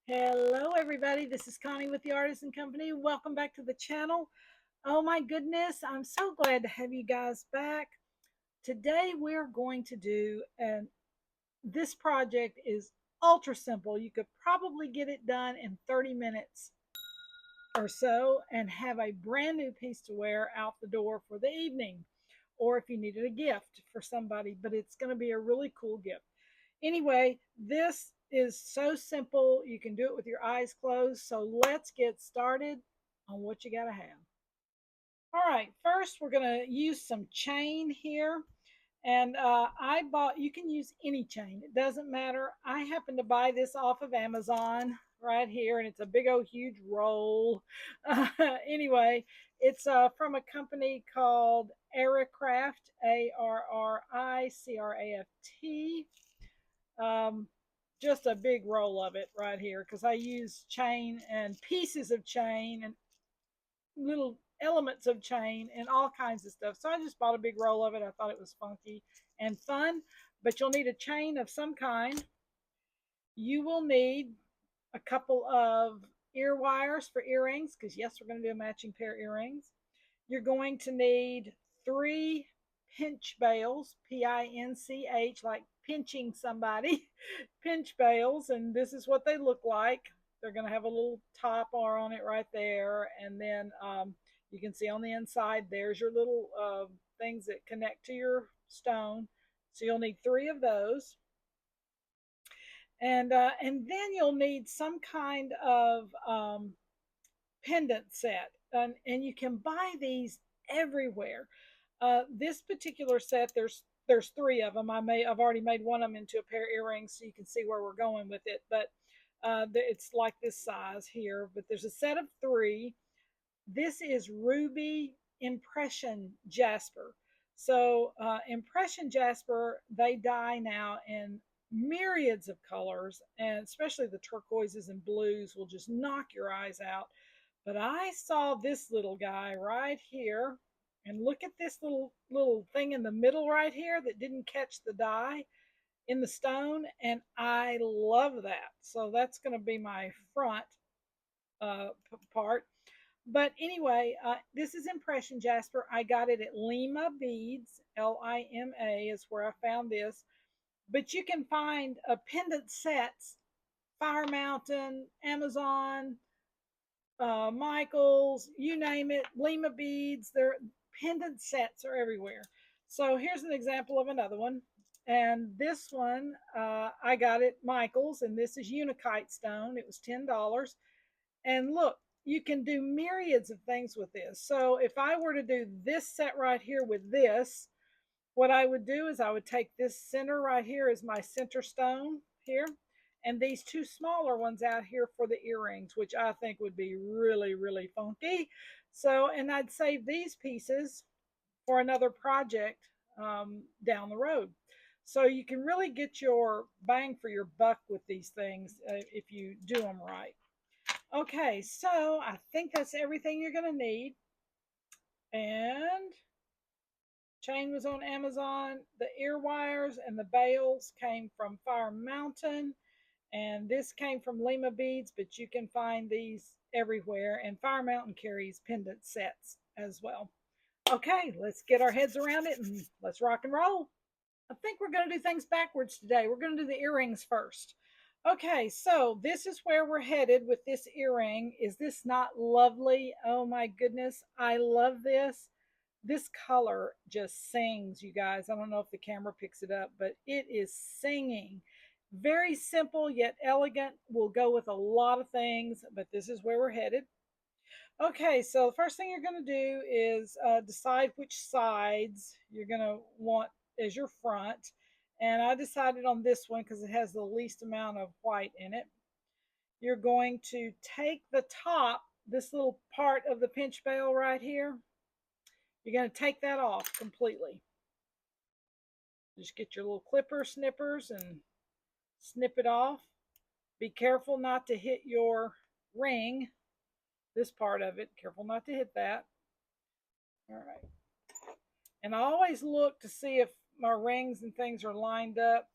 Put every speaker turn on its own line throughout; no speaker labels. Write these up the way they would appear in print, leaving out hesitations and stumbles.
Hello, everybody. This is Connie with the Artisan Company. Welcome back to the channel. Oh, my goodness. I'm so glad to have you guys back. Today, we're going to do, and this project is ultra simple. You could probably get it done in 30 minutes or so and have a brand new piece to wear out the door for the evening, or if you needed a gift for somebody, but it's going to be a really cool gift. Anyway, this is so simple. You can do it with your eyes closed. So let's get started on what you got to have. All right, first we're going to use some chain here. And I bought, you can use any chain, it doesn't matter. I happen to buy this off of Amazon right here, and it's a big old huge roll. Anyway, it's from a company called Aricraft, Arricraft. Just a big roll of it right here because I use chain and pieces of chain and little elements of chain and all kinds of stuff. So I just bought a big roll of it. I thought it was funky and fun, but you'll need a chain of some kind. You will need a couple of ear wires for earrings because, yes, we're going to do a matching pair of earrings. You're going to need 3 pinch bails, Pinch, like pinching somebody, pinch bails, and this is what they look like. They're going to have a little top bar on it right there, and then you can see on the inside there's your little things that connect to your stone. So you'll need 3 of those, and then you'll need some kind of pendant set, and you can buy these everywhere. This particular set, there's 3 of them. I've already made one of them into a pair of earrings, so you can see where we're going with it. But it's like this size here. But there's a set of 3. This is ruby impression jasper. So impression jasper, they dye now in myriads of colors, and especially the turquoises and blues will just knock your eyes out. But I saw this little guy right here, and look at this little thing in the middle right here that didn't catch the dye in the stone, and I love that. So that's going to be my front part. But anyway, this is Impression Jasper. I got it at Lima Beads, Lima is where I found this. But you can find pendant sets, Fire Mountain, Amazon, Michaels, you name it, Lima Beads. Their pendant sets are everywhere. So here's an example of another one. And this one, I got it Michaels, and this is Unakite stone. It was $10. And look, you can do myriads of things with this. So if I were to do this set right here with this, what I would do is I would take this center right here as my center stone here, and these 2 smaller ones out here for the earrings, which I think would be really, really funky. So, and I'd save these pieces for another project down the road. So you can really get your bang for your buck with these things if you do them right. Okay, so I think that's everything you're going to need. And chain was on Amazon. The ear wires and the bails came from Fire Mountain. And this came from Lima Beads, but you can find these everywhere. And Fire Mountain carries pendant sets as well. Okay, let's get our heads around it and let's rock and roll. I think we're going to do things backwards today. We're going to do the earrings first. Okay, so this is where we're headed with this earring. Is this not lovely? Oh my goodness, I love this. This color just sings, you guys. I don't know if the camera picks it up, but it is singing. Very simple yet elegant. Will go with a lot of things, but this is where we're headed. Okay, so the first thing you're going to do is decide which sides you're going to want as your front. And I decided on this one because it has the least amount of white in it. You're going to take the top, this little part of the pinch bail right here. You're going to take that off completely. Just get your little clipper snippers and snip it off. Be careful not to hit your ring, this part of it. Careful not to hit that. All right. And I always look to see if my rings and things are lined up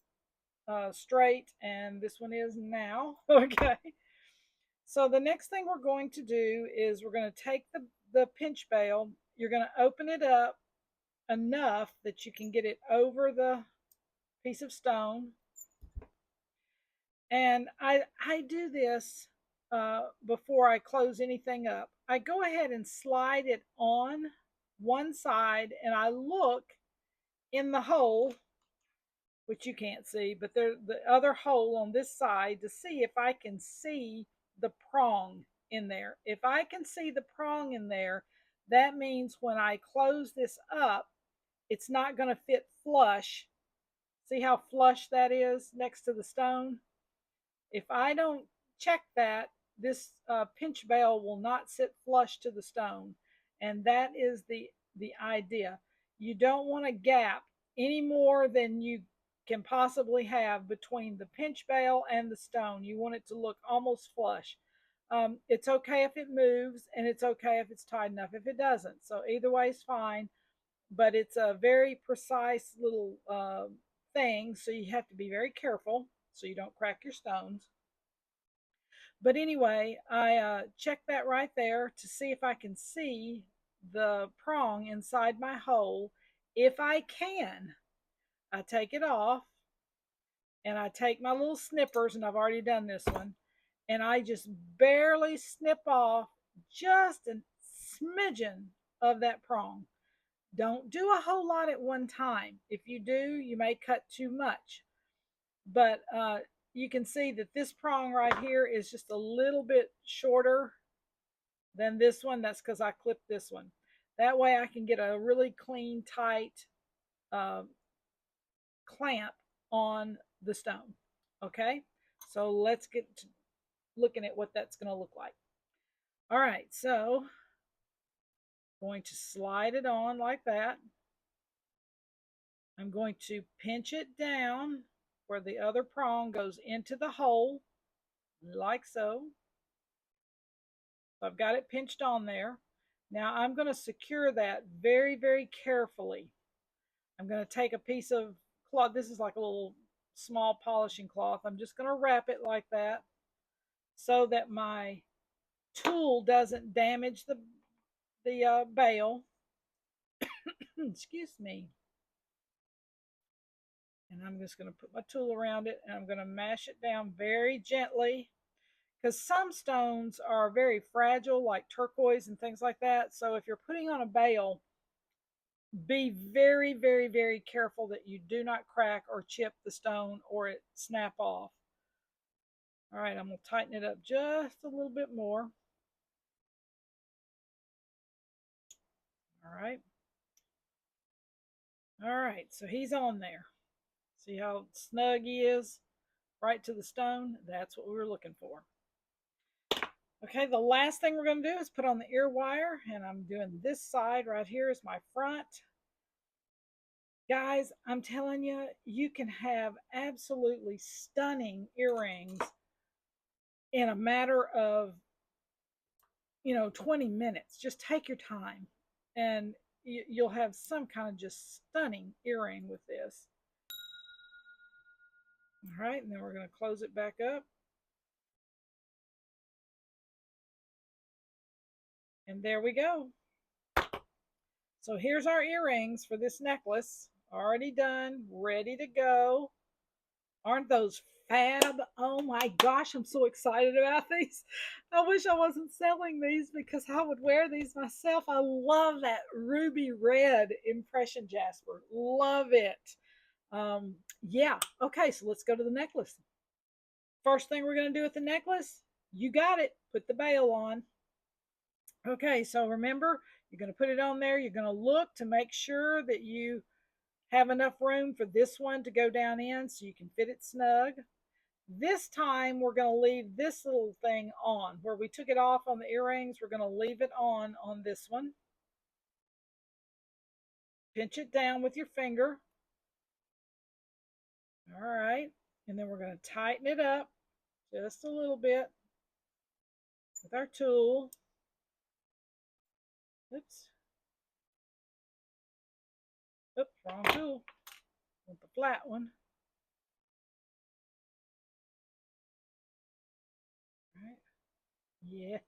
straight, and this one is now. Okay. So the next thing we're going to do is we're going to take the pinch bail. You're going to open it up enough that you can get it over the piece of stone. And I do this before I close anything up. I go ahead and slide it on one side and I look in the hole, which you can't see, but there's the other hole on this side to see if I can see the prong in there. If I can see the prong in there, that means when I close this up, it's not going to fit flush. See how flush that is next to the stone? If I don't check that, this pinch bail will not sit flush to the stone. And that is the idea. You don't want a gap any more than you can possibly have between the pinch bail and the stone. You want it to look almost flush. It's okay if it moves, and it's okay if it's tight enough if it doesn't. So either way is fine, but it's a very precise little thing, so you have to be very careful so you don't crack your stones. But anyway, I check that right there to see if I can see the prong inside my hole. If I can, I take it off and I take my little snippers, and I've already done this one, and I just barely snip off just a smidgen of that prong. Don't do a whole lot at one time. If you do, you may cut too much. But you can see that this prong right here is just a little bit shorter than this one. That's because I clipped this one. That way I can get a really clean, tight uh, clamp on the stone. Okay, so let's get to looking at what that's going to look like. All right, so going to slide it on like that. I'm going to pinch it down where the other prong goes into the hole, like so. So I've got it pinched on there. Now I'm going to secure that very, very carefully. I'm going to take a piece of cloth. This is like a little small polishing cloth. I'm just going to wrap it like that so that my tool doesn't damage the bail. Excuse me. And I'm just going to put my tool around it and I'm going to mash it down very gently, because some stones are very fragile, like turquoise and things like that. So if you're putting on a bail, be very, very, very careful that you do not crack or chip the stone or it snap off. All right, I'm going to tighten it up just a little bit more. All right. All right, so he's on there. See how snug he is? Right to the stone. That's what we were looking for. Okay, the last thing we're going to do is put on the ear wire, and I'm doing this side right here is my front. Guys, I'm telling you, you can have absolutely stunning earrings in a matter of 20 minutes. Just take your time and you'll have some kind of just stunning earring with this. All right, and then we're going to close it back up. And there we go. So here's our earrings for this necklace. Already done, ready to go. Aren't those fab? Oh my gosh, I'm so excited about these. I wish I wasn't selling these because I would wear these myself. I love that ruby red impression Jasper. Love it. Yeah, okay, so let's go to the necklace. First thing we're going to do with the necklace, you got it, put the bail on. Okay, so remember, you're going to put it on there. You're going to look to make sure that you have enough room for this one to go down in so you can fit it snug. This time we're going to leave this little thing on. Where we took it off on the earrings, we're going to leave it on this one. Pinch it down with your finger. All right, and then we're going to tighten it up just a little bit with our tool. Oops. Oops, wrong tool. Want the flat one. All right. Yes.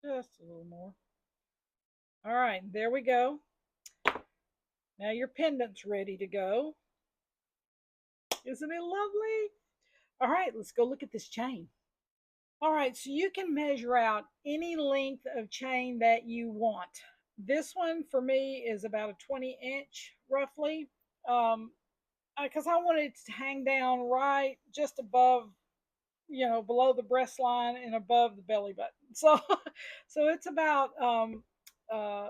Just a little more. All right, there we go. Now your pendant's ready to go. Isn't it lovely? All right, let's go look at this chain. All right, so you can measure out any length of chain that you want. This one for me is about a 20-inch roughly, because I want it to hang down right just above, below the breast line and above the belly button. So, so it's about uh,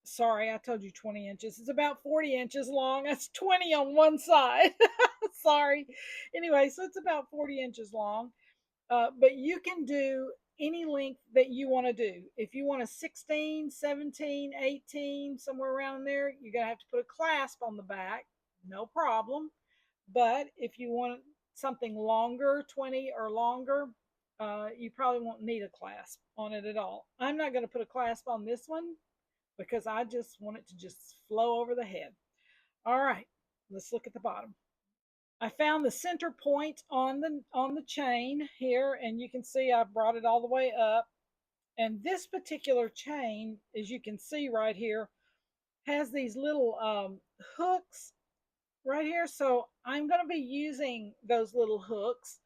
sorry, I told you 20 inches. It's about 40 inches long. That's 20 on one side. Sorry. Anyway, so it's about 40 inches long. But you can do any length that you want to do. If you want a 16, 17, 18, somewhere around there, you're going to have to put a clasp on the back. No problem. But if you want something longer, 20 or longer, you probably won't need a clasp on it at all. I'm not going to put a clasp on this one because I just want it to just flow over the head. All right, let's look at the bottom. I found the center point on the chain here, and you can see I brought it all the way up. And this particular chain, as you can see right here, has these little hooks right here. So I'm going to be using those little hooks.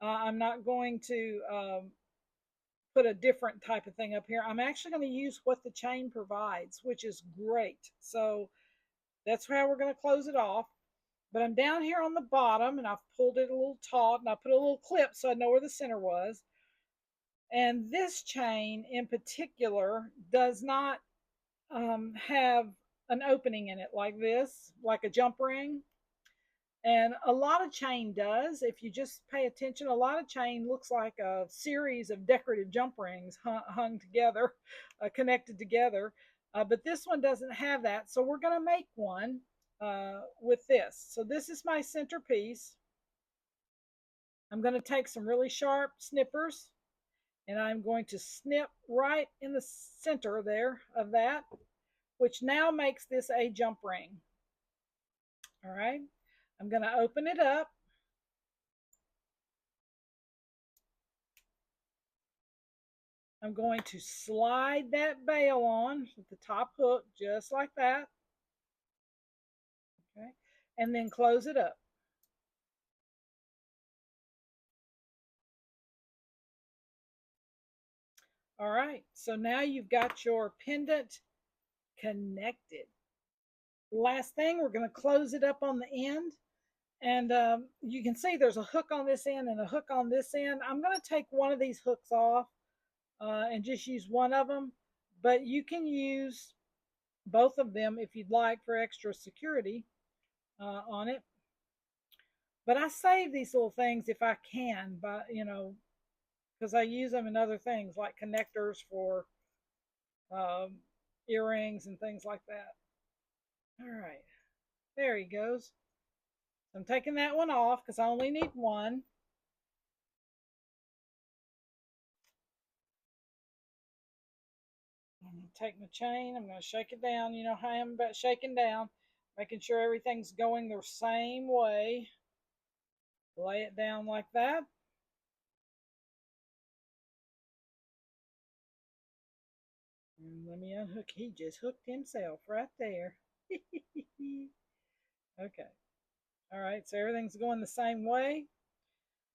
I'm not going to put a different type of thing up here. I'm actually going to use what the chain provides, which is great. So that's how we're going to close it off. But I'm down here on the bottom and I've pulled it a little taut and I put a little clip so I know where the center was. And this chain in particular does not have an opening in it like this, like a jump ring. And a lot of chain does. If you just pay attention, a lot of chain looks like a series of decorative jump rings hung together, connected together. But this one doesn't have that. So we're going to make one with this. So this is my centerpiece. I'm going to take some really sharp snippers and I'm going to snip right in the center there of that, which now makes this a jump ring. All right. I'm going to open it up. I'm going to slide that bail on with the top hook just like that. Okay. And then close it up. All right. So now you've got your pendant connected. Last thing, we're going to close it up on the end. And you can see there's a hook on this end and a hook on this end. I'm going to take one of these hooks off and just use one of them. But you can use both of them if you'd like for extra security on it. But I save these little things if I can, but because I use them in other things like connectors for um, earrings and things like that. All right, there he goes. I'm taking that one off because I only need one. I'm going to take my chain, I'm going to shake it down. You know how I am about shaking down, making sure everything's going the same way. Lay it down like that. And let me unhook. He just hooked himself right there. Okay. All right. So everything's going the same way.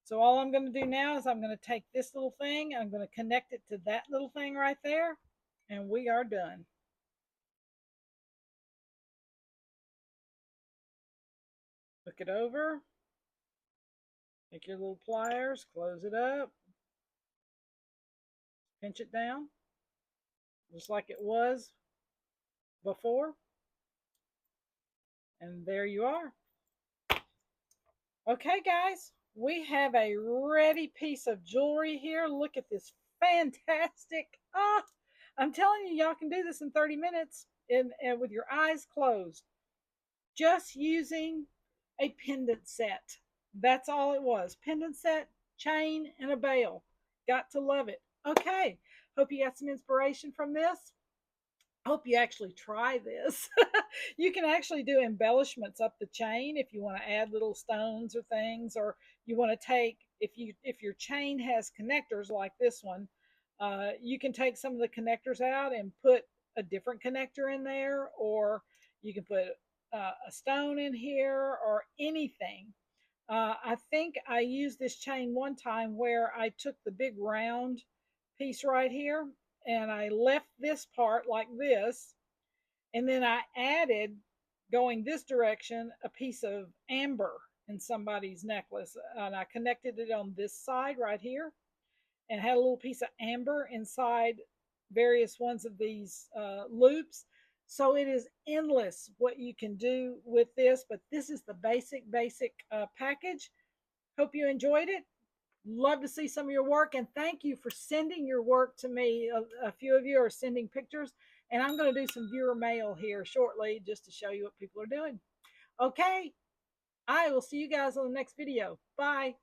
So all I'm going to do now is I'm going to take this little thing. I'm going to connect it to that little thing right there. And we are done. Hook it over. Take your little pliers. Close it up. Pinch it down. Just like it was before. And there you are. Okay, guys, we have a ready piece of jewelry here. Look at this fantastic. I'm telling you, y'all can do this in 30 minutes and with your eyes closed. Just using a pendant set. That's all it was. Pendant set, chain, and a bail. Got to love it. Okay, hope you got some inspiration from this. hope you actually try this. You can actually do embellishments up the chain if you want to add little stones or things, or you want to take, if your chain has connectors like this one, you can take some of the connectors out and put a different connector in there, or you can put a stone in here or anything. I think I used this chain one time where I took the big round piece right here and I left this part like this, and then I added, going this direction, a piece of amber in somebody's necklace, and I connected it on this side right here and had a little piece of amber inside various ones of these loops. So it is endless what you can do with this, but this is the basic package. Hope you enjoyed it. Love to see some of your work, and thank you for sending your work to me. A few of you are sending pictures, and I'm going to do some viewer mail here shortly just to show you what people are doing. Okay, I will see you guys on the next video. Bye.